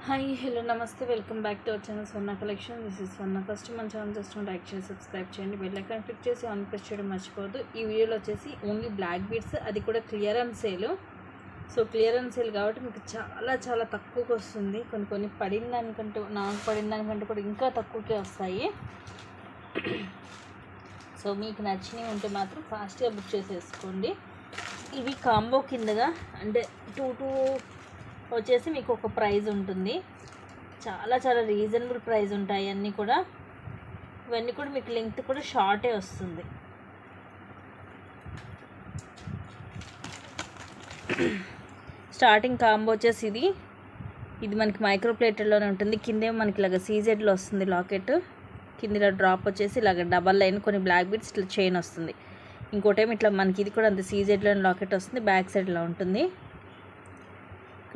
Hi hello నమస్తే welcome back to our channel Swarna collection. This is Swarna. First మన channel just like చేసి subscribe చేయండి, bell icon click చేసి on press చేయడం మర్చిపోవద్దు. ఈ వీడియోలో వచ్చేసి ఓన్లీ బ్లాక్ బీడ్స్, అది కూడా clearance sale. So clearance sale కాబట్టి మీకు చాలా చాలా తక్కువకి వస్తుంది. కొన్ని పడిన దానికంటే, నాకు పడిన దానికంటే కూడా ఇంకా తక్కువకే వస్తాయి. సో మీకు నచ్చినవి ఉంటే మాత్రం ఫాస్ట్గా బుక్ చేసేసుకోండి. ఇవి కాంబో కిందగా అంటే టూ వచ్చేసి మీకు ఒక ప్రైజ్ ఉంటుంది. చాలా చాలా రీజనబుల్ ప్రైస్ ఉంటాయి అన్నీ కూడా. ఇవన్నీ కూడా మీకు లెంగ్త్ కూడా షార్టే వస్తుంది. స్టార్టింగ్ కాంబో వచ్చేసి ఇది మనకి మైక్రో ప్లేటర్లోనే ఉంటుంది. కిందేమో మనకి ఇలాగ సీజెడ్లో వస్తుంది లాకెట్. కింద ఇలా డ్రాప్ వచ్చేసి ఇలాగ డబల్ లైన్ కొన్ని బ్లాక్ బీడ్స్ ఇట్లా చైన్ వస్తుంది. ఇంకోటేమో ఇట్లా మనకి ఇది కూడా అంత సీజెడ్లోనే లాకెట్ వస్తుంది. బ్యాక్ సైడ్ ఇలా ఉంటుంది.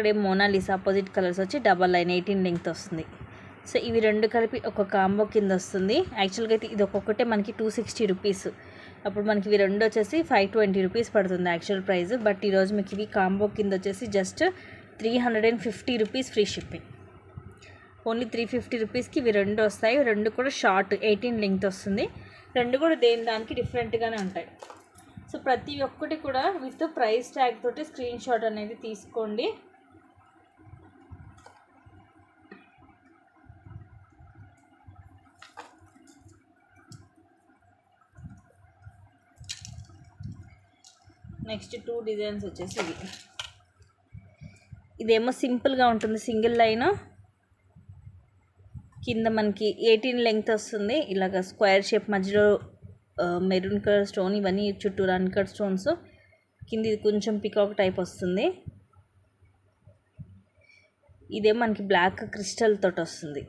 ఇక్కడ మోనాలిసా అపోజిట్ కలర్స్ వచ్చి డబల్ లైన్ 18 లెంగ్త్ వస్తుంది. సో ఇవి రెండు కలిపి ఒక కాంబో కింద వస్తుంది. యాక్చువల్గా అయితే ఇది ఒక్కొక్కటే మనకి 260 రూపీస్. అప్పుడు మనకి ఇవి రెండు వచ్చేసి 520 రూపీస్ పడుతుంది యాక్చువల్ ప్రైస్. బట్ ఈరోజు మీకు ఇవి కాంబో కింద వచ్చేసి just 350 rupees free shipping. Only 350 రూపీస్కి ఇవి రెండు వస్తాయి. రెండు కూడా షార్ట్ 18 లెంగ్త్ వస్తుంది. రెండు కూడా దానికి డిఫరెంట్గానే ఉంటాయి. సో ప్రతి ఒక్కటి కూడా విత్ ప్రైస్ ట్యాగ్ తోటి స్క్రీన్ షాట్ అనేది తీసుకోండి. నెక్స్ట్ 2 డిజైన్స్ వచ్చేసి ఇదేమో సింపుల్గా ఉంటుంది. సింగిల్ లైన్ కింద మనకి 18 లెంగ్త్ వస్తుంది. ఇలాగ స్క్వేర్ షేప్ మధ్యలో మెరూన్ కలర్ స్టోన్, ఇవన్నీ చుట్టూరు అన్కట్ స్టోన్స్. కింద ఇది కొంచెం పికాక్ టైప్ వస్తుంది. ఇదేమో మనకి బ్లాక్ క్రిస్టల్ తోటి వస్తుంది.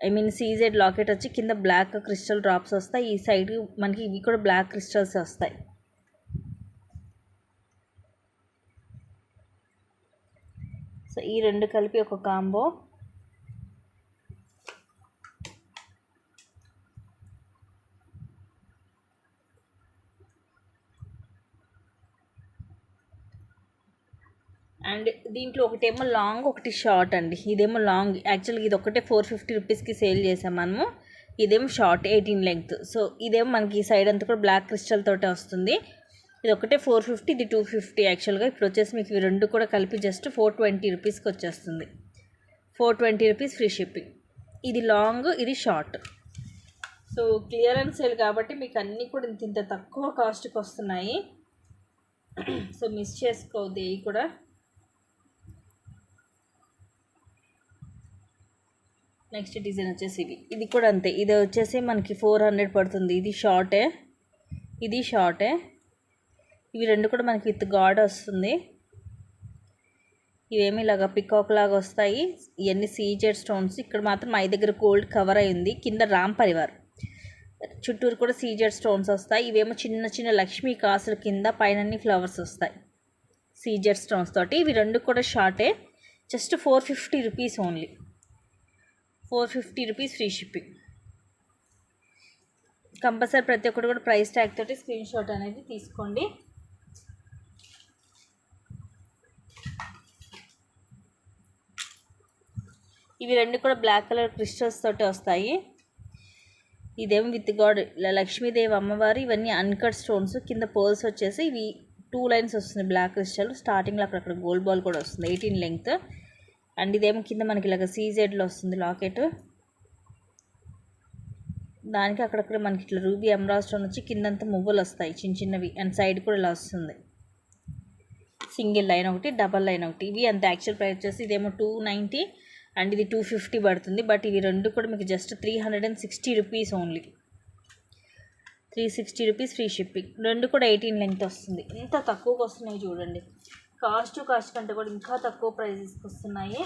ఐ మీన్ సీజెడ్ లాకెట్ వచ్చి కింద బ్లాక్ క్రిస్టల్ డ్రాప్స్ వస్తాయి. ఈ సైడ్ మనకి ఇవి కూడా బ్లాక్ క్రిస్టల్స్ వస్తాయి. సో ఈ రెండు కలిపి ఒక కాంబో. అండ్ దీంట్లో ఒకటేమో లాంగ్, ఒకటి షార్ట్ అండి. ఇదేమో లాంగ్. యాక్చువల్గా ఇది ఒకటే 450 రూపీస్కి సేల్ చేసాం మనము. ఇదేమో షార్ట్ 18 లెంగ్త్. సో ఇదేమో మనకి ఈ సైడ్ అంతా కూడా బ్లాక్ క్రిస్టల్ తోటే వస్తుంది. ఇది ఒకటే 450, ఇది 250 యాక్చువల్గా. ఇప్పుడు వచ్చేసి మీకు ఇవి రెండు కూడా కలిపి జస్ట్ 420 రూపీస్కి వచ్చేస్తుంది. 420 రూపీస్ ఫ్రీ షిప్పింగ్. ఇది లాంగ్, ఇది షార్ట్. సో క్లియరెన్స్ సేల్ కాబట్టి మీకు అన్నీ కూడా ఇంత తక్కువ కాస్ట్కి వస్తున్నాయి. సో మిస్ చేసుకోవద్దు ఇవి కూడా. నెక్స్ట్ డిజైన్ వచ్చేసి ఇది కూడా అంతే. ఇది వచ్చేసి మనకి 400 పడుతుంది. ఇది షార్టే, ఇది షార్టే. ఇవి రెండు కూడా మనకి విత్ గాడ్ వస్తుంది. ఇవేమి ఇలాగ పికాక్ లాగా వస్తాయి. ఇవన్నీ సీజెడ్ స్టోన్స్. ఇక్కడ మాత్రం మా దగ్గర గోల్డ్ కవర్ అయింది. కింద రామ్ పరివార్, చుట్టూరు కూడా సీజెడ్ స్టోన్స్ వస్తాయి. ఇవేమో చిన్న చిన్న లక్ష్మీ కాసుల కింద, పైన ఫ్లవర్స్ వస్తాయి సీజెడ్ స్టోన్స్ తోటి. ఇవి రెండు కూడా షార్టే. Just 450 rupees only. 450 rupees free shipping. Compulsory ప్రతి ఒక్కటి కూడా ప్రైస్ ట్యాగ్ తోటి స్క్రీన్ షాట్ అనేది తీసుకోండి. ఇవి రెండు కూడా బ్లాక్ కలర్ క్రిస్టల్స్ తోటి వస్తాయి. ఇదేమో విత్ గాడ్ లక్ష్మీదేవి అమ్మవారు. ఇవన్నీ అన్కట్ స్టోన్స్. కింద పర్ల్స్ వచ్చేసి ఇవి 2 లైన్స్ వస్తుంది బ్లాక్ క్రిస్టల్. స్టార్టింగ్లో అక్కడ గోల్డ్ బాల్ కూడా వస్తుంది 18 లెంగ్త్. అండ్ ఇదేమో కింద మనకి ఇలాగ సీజెడ్లో వస్తుంది లాకెట్. దానికి అక్కడక్కడ మనకి ఇట్లా రూబీ ఎమరాల్డ్ స్టోన్ వచ్చి కిందంతా మువ్వలు వస్తాయి చిన్న చిన్నవి. అండ్ సైడ్ కూడా ఇలా వస్తుంది. సింగిల్ లైన్ ఒకటి, డబల్ లైన్ ఒకటి. ఇవి అంత యాక్చువల్ ప్రైస్ వచ్చేసి ఇదేమో 290 అండ్ ఇది 250 పడుతుంది. బట్ ఇవి రెండు కూడా మీకు just 360 rupees only. 360 rupees free shipping. రెండు కూడా 18 లెంగ్త్ వస్తుంది. ఎంత తక్కువకి వస్తున్నాయి చూడండి. కాస్ట్ కంటే కూడా ఇంకా తక్కువ ప్రైజెస్కి వస్తున్నాయి.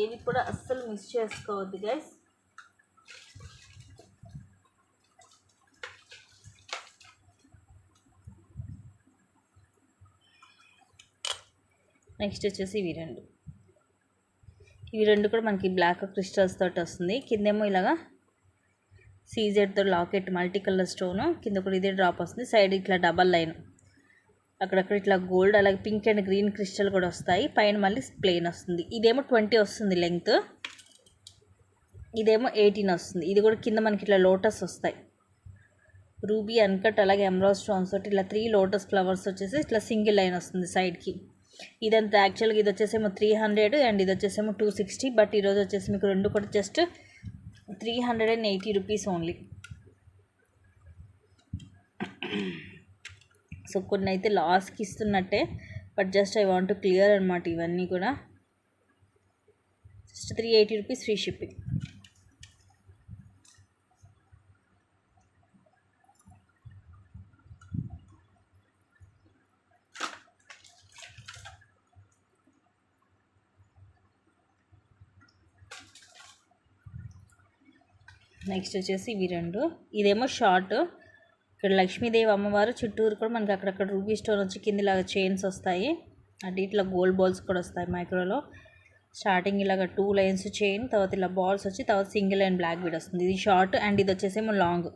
ఏది కూడా అస్సలు మిస్ చేసుకోవద్దు గైస్. నెక్స్ట్ వచ్చేసి ఇవి రెండు కూడా మనకి బ్లాక్ క్రిస్టల్స్ తోటి వస్తుంది. కిందేమో ఇలాగా సీజెడ్తో లాకెట్ మల్టీ కలర్ స్టోను. కింద కూడా ఇదే డ్రాప్ వస్తుంది. సైడ్ ఇట్లా డబల్ లైన్ అక్కడక్కడ ఇట్లా గోల్డ్, అలాగే పింక్ అండ్ గ్రీన్ క్రిస్టల్ కూడా వస్తాయి. పైన మళ్ళీ ప్లెయిన్ వస్తుంది. ఇదేమో 20 వస్తుంది లెంగ్త్, ఇదేమో 18 వస్తుంది. ఇది కూడా కింద మనకి ఇట్లా లోటస్ వస్తాయి, రూబీ అన్కట్ అలాగే ఎమరాల్డ్ స్టోన్స్ తోటి ఇట్లా 3 లోటస్ ఫ్లవర్స్ వచ్చేసి ఇట్లా సింగిల్ లైన్ వస్తుంది సైడ్కి. ఇదంతా యాక్చువల్గా ఇది వచ్చేసేమో 300 అండ్ ఇది వచ్చేసేమో 260. బట్ ఈరోజు వచ్చేసి మీకు రెండు కూడా జస్ట్ 380 రూపీస్ ఓన్లీ. సో కొన్ని అయితే లాస్కి ఇస్తున్నట్టే, but just I want to clear అనమాట. ఇవన్నీ కూడా just 380 rupees free shipping. Next వచ్చేసి ఇవి రెండు. ఇదేమో షార్ట్, ఇక్కడ లక్ష్మీదేవి అమ్మవారు చుట్టూరు కూడా మనకి అక్కడక్కడ రూబీ స్టోన్ వచ్చి కిందిలాగా చైన్స్ వస్తాయి. అంటే ఇట్లా గోల్డ్ బాల్స్ కూడా వస్తాయి మైక్రోలో. స్టార్టింగ్ ఇలాగ 2 లైన్స్ చైన్, తర్వాత ఇలా బాల్స్ వచ్చి తర్వాత సింగిల్ లైన్ బ్లాక్ బీడ్ వస్తుంది. ఇది షార్ట్ అండ్ ఇది వచ్చేసేమో లాంగ్.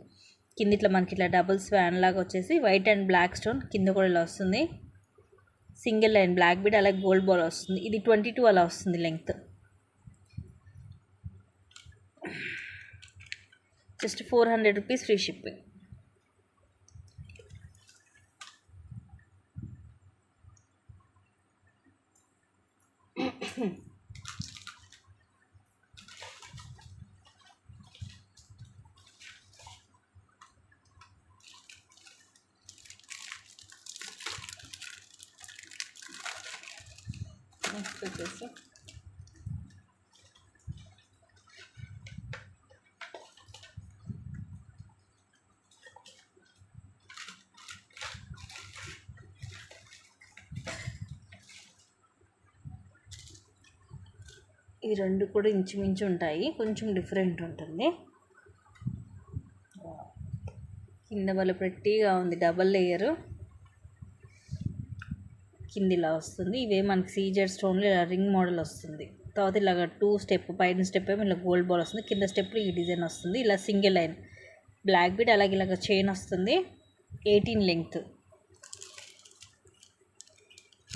కింద ఇట్లా మనకి ఇట్లా డబుల్ స్వాన్ లాగా వచ్చేసి వైట్ అండ్ బ్లాక్ స్టోన్ కింద కూడా ఇలా వస్తుంది. సింగిల్ లైన్ బ్లాక్ బీడ్ అలాగే గోల్డ్ బాల్ వస్తుంది. ఇది 22 అలా వస్తుంది length. Just 400 rupees free shipping. Next వచ్చేసి ఈ రెండు కూడా ఇంచుమించు ఉంటాయి, కొంచెం డిఫరెంట్ ఉంటుంది. కింద వల్ల ప్రెట్టీగా ఉంది, డబల్ లేయరు కింద ఇలా వస్తుంది. ఇవే మనకి సీజెడ్ స్టోన్లో ఇలా రింగ్ మోడల్ వస్తుంది. తర్వాత ఇలాగ 2 స్టెప్, పైన స్టెప్ ఏమో ఇలా గోల్డ్ బాల్ వస్తుంది, కింద స్టెప్లో ఈ డిజైన్ వస్తుంది. ఇలా సింగిల్ లైన్ బ్లాక్ బీడ్ అలాగే ఇలాగ చైన్ వస్తుంది. 18 లెంగ్త్.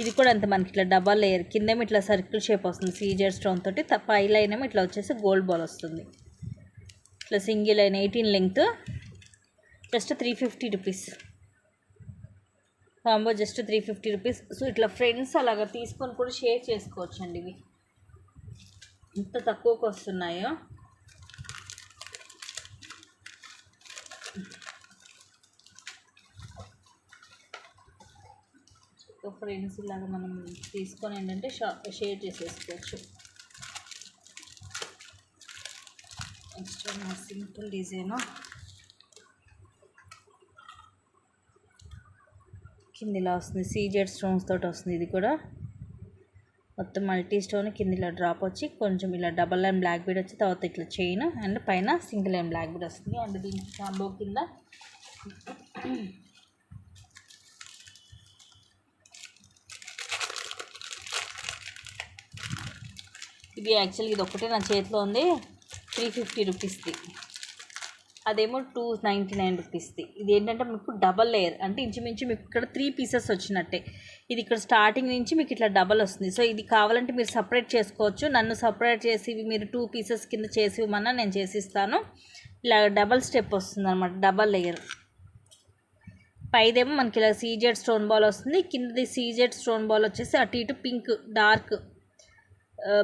ఇది కూడా అంత మనకి ఇట్లా డబల్ లేయర్, కిందేమో ఇట్లా సర్కిల్ షేప్ వస్తుంది సీజెడ్ స్టోన్ తోటి, పై లైన్ ఏమో ఇట్లా వచ్చేసి గోల్డ్ బాల్ వస్తుంది. ఇట్లా single line 18 length. Just 350 rupees combo, just 350 rupees. So ఇట్లా ఫ్రెండ్స్ అలాగా తీసుకొని కూడా షేర్ చేసుకోవచ్చు అండి. ఇవి ఇంత తక్కువకి వస్తున్నాయో. ఫ్రెండ్స్ ఇలాగా మనం తీసుకొని ఏంటంటే షేర్ చేసేసుకోవచ్చు. నెక్స్ట్ సింపుల్ డిజైన్ కింద ఇలా వస్తుంది, సీజెడ్ స్టోన్స్ తోటి వస్తుంది. ఇది కూడా మొత్తం మల్టీ స్టోన్, కింద ఇలా డ్రాప్ వచ్చి కొంచెం ఇలా డబల్ లైన్ బ్లాక్ బీడ్ వచ్చి తర్వాత ఇట్లా చైన్ అండ్ పైన సింగిల్ లైన్ బ్లాక్ బీడ్ వస్తుంది. అండ్ దీనికి కాంబో కింద ఇది యాక్చువల్గా ఇది ఒకటే నా చేతిలో ఉంది, 350 రూపీస్ది. అదేమో 299 రూపీస్ది. ఇది ఏంటంటే మీకు డబల్ లేయర్, అంటే ఇంచుమించు మీకు ఇక్కడ 3 పీసెస్ వచ్చినట్టే. ఇది ఇక్కడ స్టార్టింగ్ నుంచి మీకు ఇట్లా డబల్ వస్తుంది. సో ఇది కావాలంటే మీరు సపరేట్ చేసుకోవచ్చు. నన్ను సపరేట్ చేసి మీరు 2 పీసెస్ కింద చేసి ఇవ్వమన్నా నేను చేసిస్తాను. ఇలా డబల్ స్టెప్ వస్తుంది అనమాట, డబల్ లేయర్. పైదేమో మనకి ఇలా సీజెడ్ స్టోన్ బాల్ వస్తుంది, కిందది సీజెడ్ స్టోన్ బాల్ వచ్చేసి అటు ఇటు పింక్ డార్క్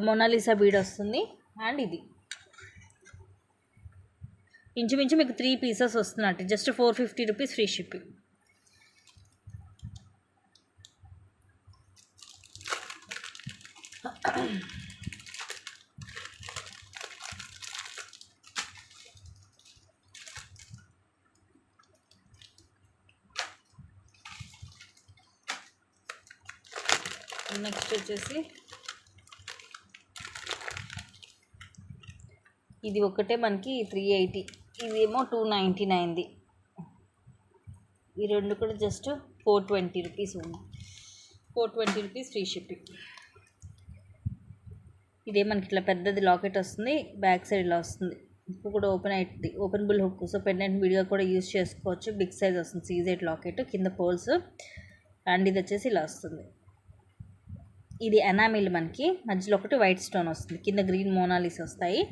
మొనాలిసా బీడ్ వస్తుంది. అండ్ ఇది ఇంచుమించు మీకు 3 పీసెస్ వస్తున్నట్టు. Just 450 rupees free shipping. Next వచ్చేసి ఇది ఒకటే మనకి 380, ఇదేమో 299ది. ఈ రెండు కూడా జస్ట్ 420 రూపీస్ ఉంది. 420 రూపీస్ ఫ్రీ షిప్పింగ్. ఇదే మనకి ఇట్లా పెద్దది లాకెట్ వస్తుంది, బ్యాక్ సైడ్ ఇలా వస్తుంది. హుక్ కూడా ఓపెనబుల్ హుక్, సో పెండెంట్ విడిగా కూడా యూజ్ చేసుకోవచ్చు. బిగ్ సైజ్ వస్తుంది సీజెడ్ లాకెట్, కింద పోల్స్. అండ్ ఇది వచ్చేసి ఇలా వస్తుంది. ఇది ఎనామిల్, మనకి మధ్యలో ఒకటి వైట్ స్టోన్ వస్తుంది, కింద గ్రీన్ మోనాలిస్ వస్తాయి.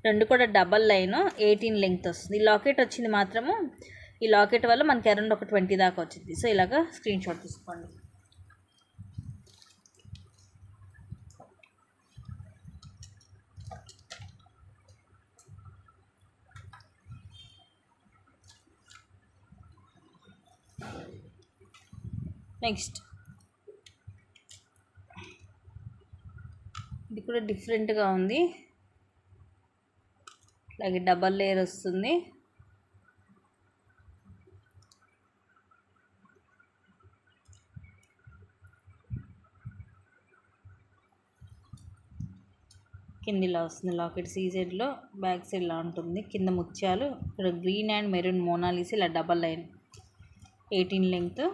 రెండు కూడా డబల్ లైన్ 18 లెంగ్త్ వస్తుంది. ఈ లాకెట్ వచ్చింది మాత్రము, ఈ లాకెట్ వల్ల మనకి అరౌండ్ ఒక 20 దాకా వచ్చింది. సో ఇలాగా స్క్రీన్ షాట్ తీసుకోండి. నెక్స్ట్ ఇది కూడా డిఫరెంట్గా ఉంది, అలాగే డబల్ లేయర్ వస్తుంది. కింద ఇలా వస్తుంది లాకెట్, సీజెడ్లో బ్యాక్ సైడ్ ఇలా ఉంటుంది. కింద ముత్యాలు, ఇక్కడ గ్రీన్ అండ్ మెరూన్ మోనాలిస్, ఇలా డబల్ లైన్ 18 లెంగ్త్.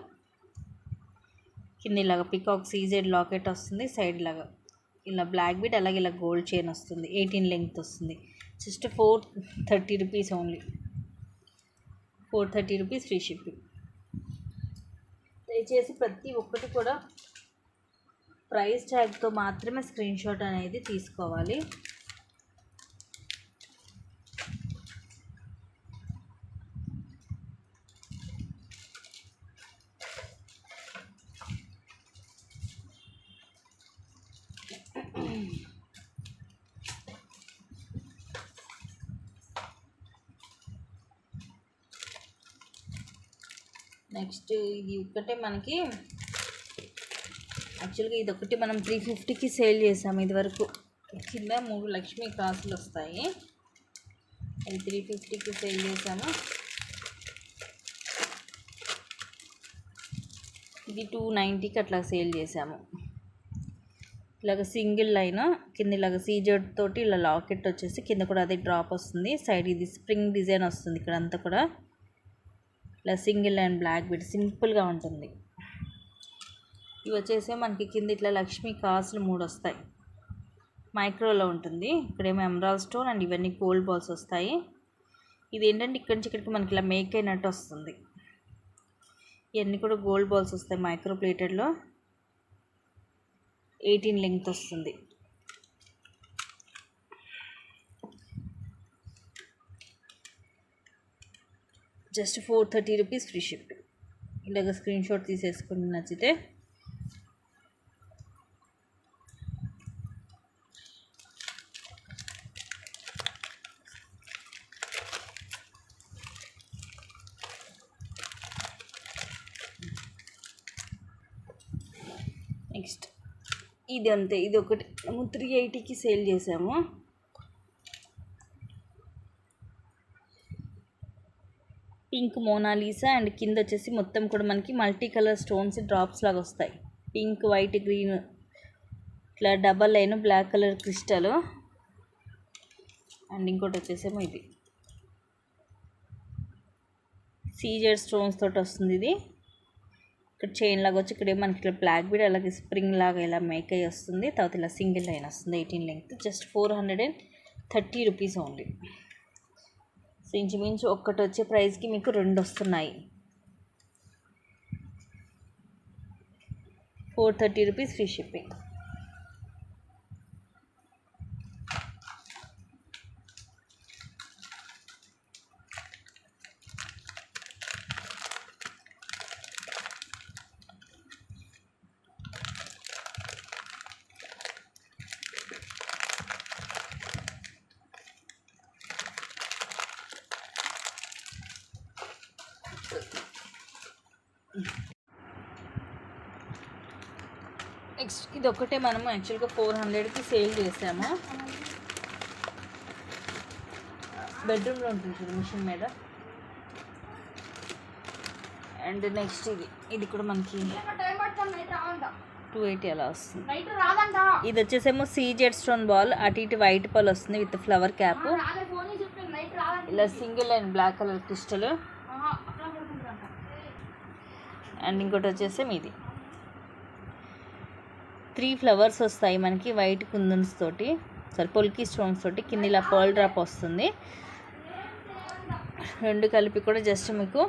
కింద ఇలాగ పికాక్ సీజెడ్ లాకెట్ వస్తుంది, సైడ్ లాగా ఇలా బ్లాక్ బీట్, అలాగే ఇలా గోల్డ్ చైన్ వస్తుంది, 18 లెంగ్త్ వస్తుంది. Just 430 rupees only, 430 rupees free shipping. దయచేసి ప్రతి ఒక్కటి కూడా ప్రైస్ ట్యాగ్తో మాత్రమే స్క్రీన్ షాట్ అనేది తీసుకోవాలి. నెక్స్ట్ ఇది ఒక్కటే మనకి, యాక్చువల్గా ఇది ఒకటి మనం 350కి సేల్ చేసాము ఇదివరకు. కింద 3 లక్ష్మీ కాసులు వస్తాయి, అది 350కి సేల్ చేసాము. ఇది 290కి అట్లా సేల్ చేసాము. ఇలాగ సింగిల్ లైన్, కింద ఇలాగ సీజెడ్ తోటి ఇలా లాకెట్ వచ్చేసి, కింద కూడా అదే డ్రాప్ వస్తుంది. సైడ్ ఇది స్ప్రింగ్ డిజైన్ వస్తుంది, ఇక్కడ అంతా కూడా ఇలా సింగిల్ లైన్ బ్లాక్ బీట్, సింపుల్గా ఉంటుంది. ఇవి వచ్చేసి మనకి కింద ఇట్లా లక్ష్మీ కాసులు 3 వస్తాయి, మైక్రోలో ఉంటుంది. ఇక్కడేమో ఎమరాల్డ్ స్టోన్ అండ్ ఇవన్నీ గోల్డ్ బాల్స్ వస్తాయి. ఇది ఏంటంటే ఇక్కడి నుంచి ఇక్కడికి మనకి ఇలా మేక్ అయినట్టు వస్తుంది. ఇవన్నీ కూడా గోల్డ్ బాల్స్ వస్తాయి, మైక్రో ప్లేటెడ్లో 18 లెంగ్త్ వస్తుంది. Just 430 rupees free shipping. ఇలాగ స్క్రీన్ షాట్ తీసేసుకుని నచ్చితే నెక్స్ట్ ఇది అంతే, ఇది ఒకటి మేము 380కి సేల్ చేసాము. పింక్ మోనాలిసా అండ్ కింద వచ్చేసి మొత్తం కూడా మనకి మల్టీ కలర్ స్టోన్స్ డ్రాప్స్ లాగా వస్తాయి. పింక్, వైట్, గ్రీన్, ఇట్లా double line black colour crystal. And ఇంకోటి వచ్చేసేమో ఇది సీజెడ్ స్టోన్స్ తోటి వస్తుంది. ఇది ఇక్కడ చైన్ లాగా వచ్చి ఇక్కడ మనకి ఇట్లా బ్లాక్ బీడ్, అలాగే స్ప్రింగ్ లాగా ఇలా మేక్ అయ్యి వస్తుంది. తర్వాత ఇలా సింగిల్ లైన్ వస్తుంది 18 length. Just 430 rupees only. So ఇంచుమించు ఒక్కటి వచ్చే ప్రైస్కి మీకు 2 వస్తున్నాయి. 430 రూపీస్ ఫ్రీ షిప్పింగ్. నెక్స్ట్ ఇది ఒకటే మనము యాక్చువల్గా 400కి సేల్ చేసాము. బెడ్రూమ్లో ఉంటుంది చూడు మిషన్ మీద. అండ్ నెక్స్ట్ ఇది కూడా మనకి 280 అలా వస్తుంది. ఇది వచ్చేసేమో సీజెడ్ స్టోన్ బాల్, అటు ఇటు వైట్ బాల్ వస్తుంది విత్ ఫ్లవర్ క్యాప్. ఇలా single and black colour crystal. And ఇంకోటి వచ్చేసి ఇది 3 ఫ్లవర్స్ వస్తాయి మనకి వైట్ కుందన్స్ తోటి, పొల్కీ స్టోన్స్ తోటి. కింద ఇలా పర్ల్ డ్రాప్ వస్తుంది. రెండు కలిపి కూడా జస్ట్ మీకు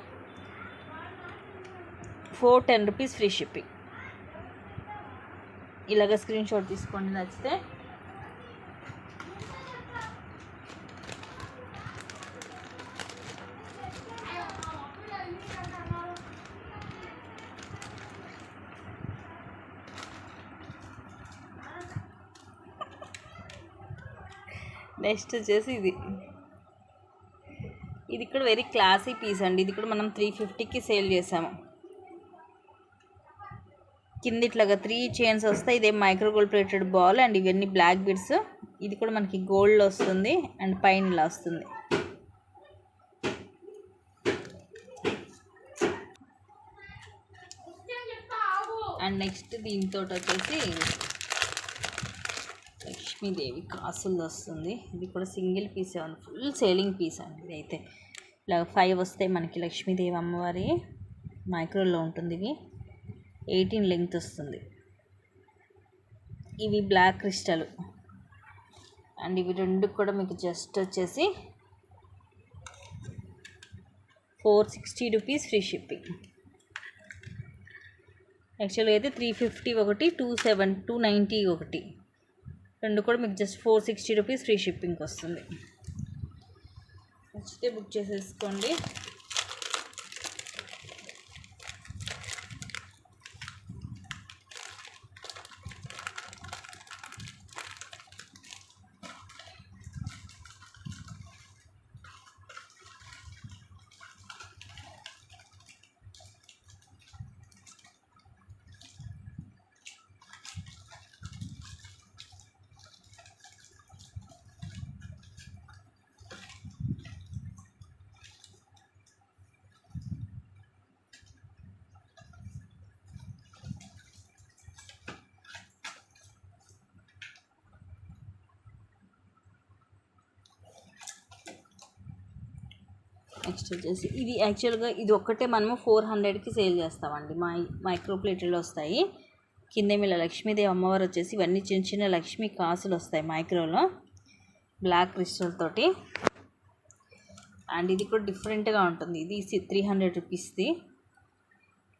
410 రూపీస్ ఫ్రీ షిప్పింగ్. ఇలాగ స్క్రీన్ షాట్ తీసుకోండి నచ్చితే. నెక్స్ట్ వచ్చేసి ఇది కూడా వెరీ క్లాసీ పీస్ అండి. ఇది కూడా మనం 350కి సేల్ చేసాము. కింద ఇట్లాగా 3 చైన్స్ వస్తాయి. ఇదే micro gold plated ball and ఇవన్నీ బ్లాక్ బిడ్స్. ఇది కూడా మనకి గోల్డ్లో వస్తుంది అండ్ పైన ఇలా వస్తుంది. అండ్ నెక్స్ట్ దీంతో వచ్చేసి లక్ష్మీదేవి కాసులు వస్తుంది. ఇది కూడా single piece, full selling piece అండి. ఇది అయితే ఇలా 5 వస్తాయి మనకి. లక్ష్మీదేవి అమ్మవారి మైక్రోలో ఉంటుంది. ఇది 18 లెంగ్త్ వస్తుంది. ఇవి బ్లాక్ క్రిస్టల్ అండ్ ఇవి రెండు కూడా మీకు జస్ట్ వచ్చేసి 460 రూపీస్ ఫ్రీ షిప్పింగ్. యాక్చువల్గా అయితే 350 ఒకటి, 290 ఒకటి, రెండు కూడా మీకు జస్ట్ 460 రూపీస్ ఫ్రీ షిప్పింగ్కి వస్తుంది. నచ్చితే బుక్ చేసేసుకోండి. నెక్స్ట్ వచ్చేసి ఇది యాక్చువల్గా ఇది ఒక్కటే మనము 400కి సేల్ చేస్తామండి. మైక్రో ప్లేట్లు వస్తాయి. కింద ఇలా లక్ష్మీదేవి అమ్మవారు వచ్చేసి ఇవన్నీ చిన్న చిన్న లక్ష్మీ కాసులు వస్తాయి మైక్రోలో బ్లాక్ క్రిస్టల్ తోటి. అండ్ ఇది కూడా డిఫరెంట్గా ఉంటుంది. ఇది 300 రూపీస్ది.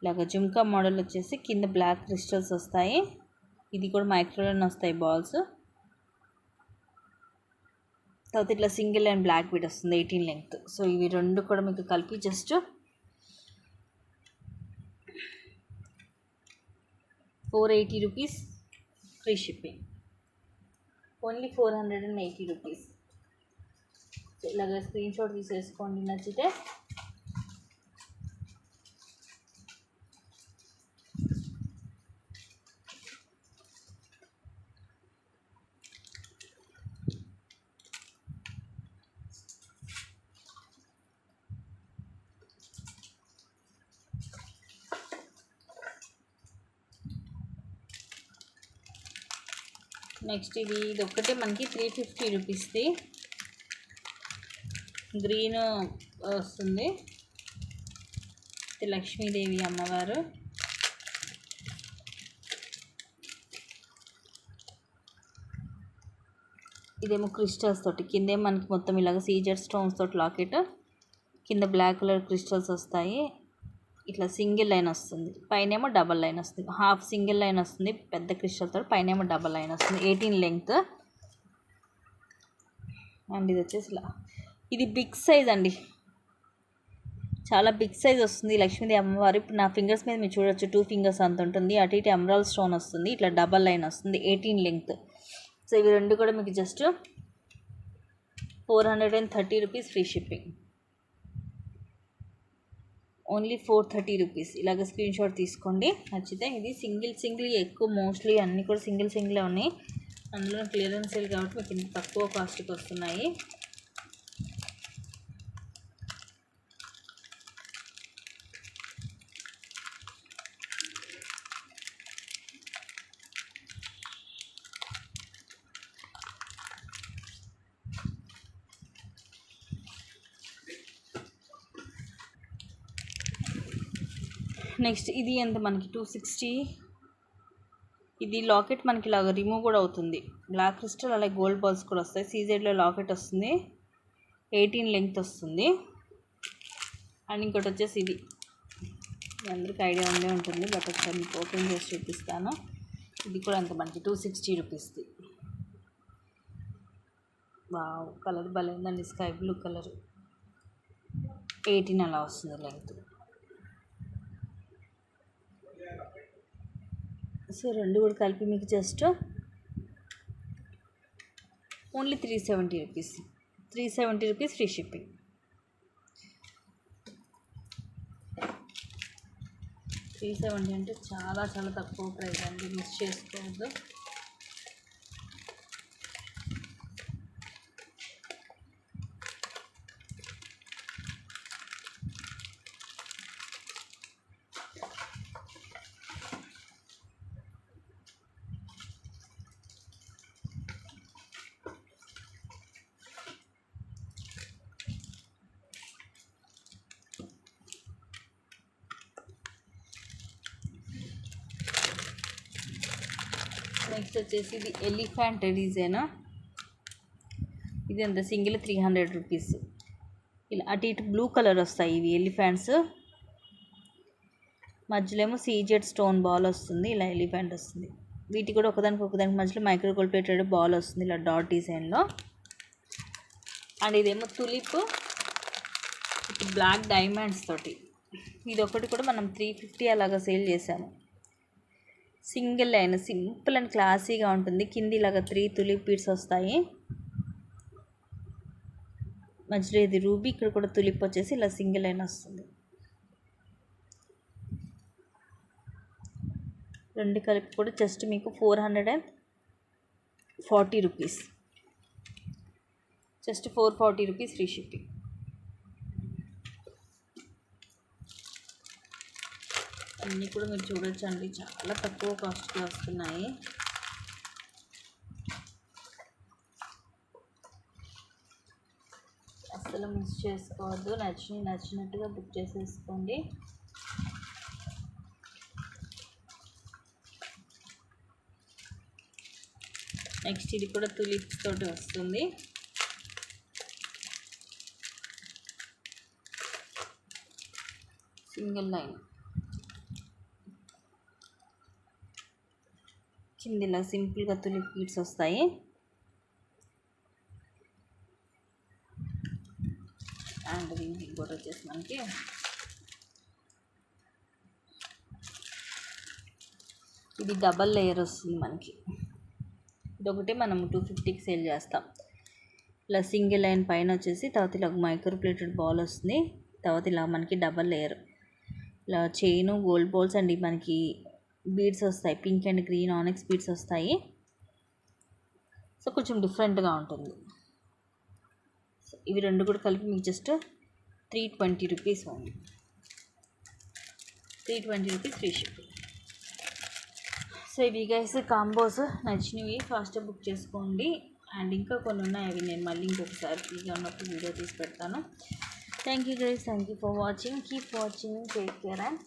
ఇలాగ జుమ్కా మోడల్ వచ్చేసి కింద బ్లాక్ క్రిస్టల్స్ వస్తాయి. ఇది కూడా మైక్రోలోనే వస్తాయి బాల్స్. తర్వాత ఇట్లా సింగిల్ అండ్ బ్లాక్ బీట్ వస్తుంది 18 లెంగ్త్. సో ఇవి రెండు కూడా మీకు కలిపి just 480 rupees free shipping. Only 480 rupees. ఇలాగ స్క్రీన్ షాట్ తీసేసుకోండి నచ్చితే. నెక్స్ట్ ఇది ఒక్కటే మనకి 350 రూపీస్ది గ్రీన్ వస్తుంది. లక్ష్మీదేవి అమ్మవారు. ఇదేమో క్రిస్టల్స్ తోటి, కిందేమో మనకి మొత్తం ఇలాగ సీజెడ్ స్టోన్స్ తోటి లాకెట్, కింద బ్లాక్ కలర్ క్రిస్టల్స్ వస్తాయి. ఇట్లా సింగిల్ లైన్ వస్తుంది, పైనేమో డబల్ లైన్ వస్తుంది. హాఫ్ సింగిల్ లైన్ వస్తుంది పెద్ద క్రిస్టల్తో, పైనేమో డబల్ లైన్ వస్తుంది. 18 లెంగ్త్. అండ్ ఇది వచ్చేసి ఇలా, ఇది బిగ్ సైజ్ అండి, చాలా బిగ్ సైజ్ వస్తుంది లక్ష్మీదేవి అమ్మవారు. ఇప్పుడు నా ఫింగర్స్ మీద మీరు చూడొచ్చు 2 ఫింగర్స్ అంత ఉంటుంది. అటు ఇటు ఎమరాల్డ్ స్టోన్ వస్తుంది, ఇట్లా డబల్ లైన్ వస్తుంది. 18 లెంగ్త్. సో ఇవి రెండు కూడా మీకు just 430 rupees free shipping. Only 430 rupees. ఇలాగ స్క్రీన్ షాట్ తీసుకోండి నచ్చితే. ఇది సింగిల్ ఎక్కువ, మోస్ట్లీ అన్నీ కూడా సింగిలే ఉన్నాయి. అందులో క్లియరెన్స్ సేల్ కాబట్టి మీకు ఇంత తక్కువ కాస్ట్కి వస్తున్నాయి. నెక్స్ట్ ఇది ఎంత మనకి 260. ఇది లాకెట్ మనకి ఇలాగ రిమూవ్ కూడా అవుతుంది. బ్లాక్ క్రిస్టల్ అలాగే గోల్డ్ బాల్స్ కూడా వస్తాయి. సీజెడ్లో లాకెట్ వస్తుంది, 18 లెంగ్త్ వస్తుంది. అండ్ ఇంకోటి వచ్చేసి ఇది మీ అందరికీ ఐడియా ఉండే ఉంటుంది, బట్ ఒకసారి మీకు ఓపెన్ చేసి చూపిస్తాను. ఇది కూడా అంత మనకి 260 రూపీస్ది. వావ్, కలర్ భలే ఉందండి, స్కై బ్లూ కలర్. 18 అలా వస్తుంది లెంగ్త్. సో రెండు కూడా కలిపి మీకు just only 370 rupees. 370 rupees free shipping. $370 అంటే చాలా చాలా తక్కువ ప్రైస్ అండి, మిస్ చేసుకోవద్దు. నెక్స్ట్ వచ్చేసి ఇది ఎలిఫెంట్ డిజైన్. ఇది అంత సింగిల్ 300 రూపీస్. ఇలా అటు ఇటు బ్లూ కలర్ వస్తాయి ఇవి ఎలిఫెంట్స్. మధ్యలో ఏమో సీజెడ్ స్టోన్ బాల్ వస్తుంది, ఇలా ఎలిఫెంట్ వస్తుంది. వీటి కూడా ఒకదానికి మధ్యలో మైక్రో గోల్డ్ ప్లేటెడ్ బాల్ వస్తుంది ఇలా డాట్ డిజైన్లో. అండ్ ఇదేమో తులిప్ విత్ బ్లాక్ డైమండ్స్ తోటి. ఇది ఒకటి కూడా మనం 350 అలాగా సేల్ చేసాము. సింగిల్ లైన్, సింపుల్ అండ్ క్లాసీగా ఉంటుంది. కింది ఇలాగా 3 తులిప్ బీడ్స్ వస్తాయి. మధ్యలో ఇది రూబీ, ఇక్కడ కూడా తులిప్ వచ్చేసి ఇలా సింగిల్ లైన్ వస్తుంది. రెండు కలిపి కూడా జస్ట్ మీకు 440 rupees. Just 440 rupees free shipping. అన్నీ కూడా మీరు చూడొచ్చు అండి, చాలా తక్కువ కాస్ట్కి వస్తున్నాయి. అసలు మిస్ చేసుకోవద్దు. నచ్చినట్టుగా బుక్ చేసేసుకోండి. నెక్స్ట్ ఇది కూడా తులిప్స్ తోటి వస్తుంది. సింగిల్ లైన్, కిందిలా సింపుల్గా తులిప్ బీడ్స్ వస్తాయి. అండ్ దీనికి ఇంకోటి వచ్చేసి మనకి ఇది డబల్ లేయర్ వస్తుంది మనకి. ఇదొకటి మనం 250కి సేల్ చేస్తాం. ఇలా సింగిల్ లైన్ పైన వచ్చేసి తర్వాత ఇలా మైక్రో ప్లేటెడ్ బాల్ వస్తుంది. తర్వాత ఇలా మనకి డబల్ లేయర్ ఇలా చైను గోల్డ్ బాల్స్ అండ్ మనకి బీడ్స్ వస్తాయి, పింక్ అండ్ గ్రీన్ ఆనెక్స్ బీడ్స్ వస్తాయి. సో కొంచెం డిఫరెంట్గా ఉంటుంది. సో ఇవి రెండు కూడా కలిపి మీకు just 320 rupees only. 320 rupees free shipping. So ఇవి గైస్ కాంబోస్ నచ్చినవి ఫాస్ట్గా బుక్ చేసుకోండి. అండ్ ఇంకా కొన్ని ఉన్నాయి, అవి నేను మళ్ళీ ఇంకొకసారి ఫ్రీగా ఉన్నప్పుడు వీడియో తీసి పెడతాను. Thank you guys, thank you for watching. Keep watching, take care and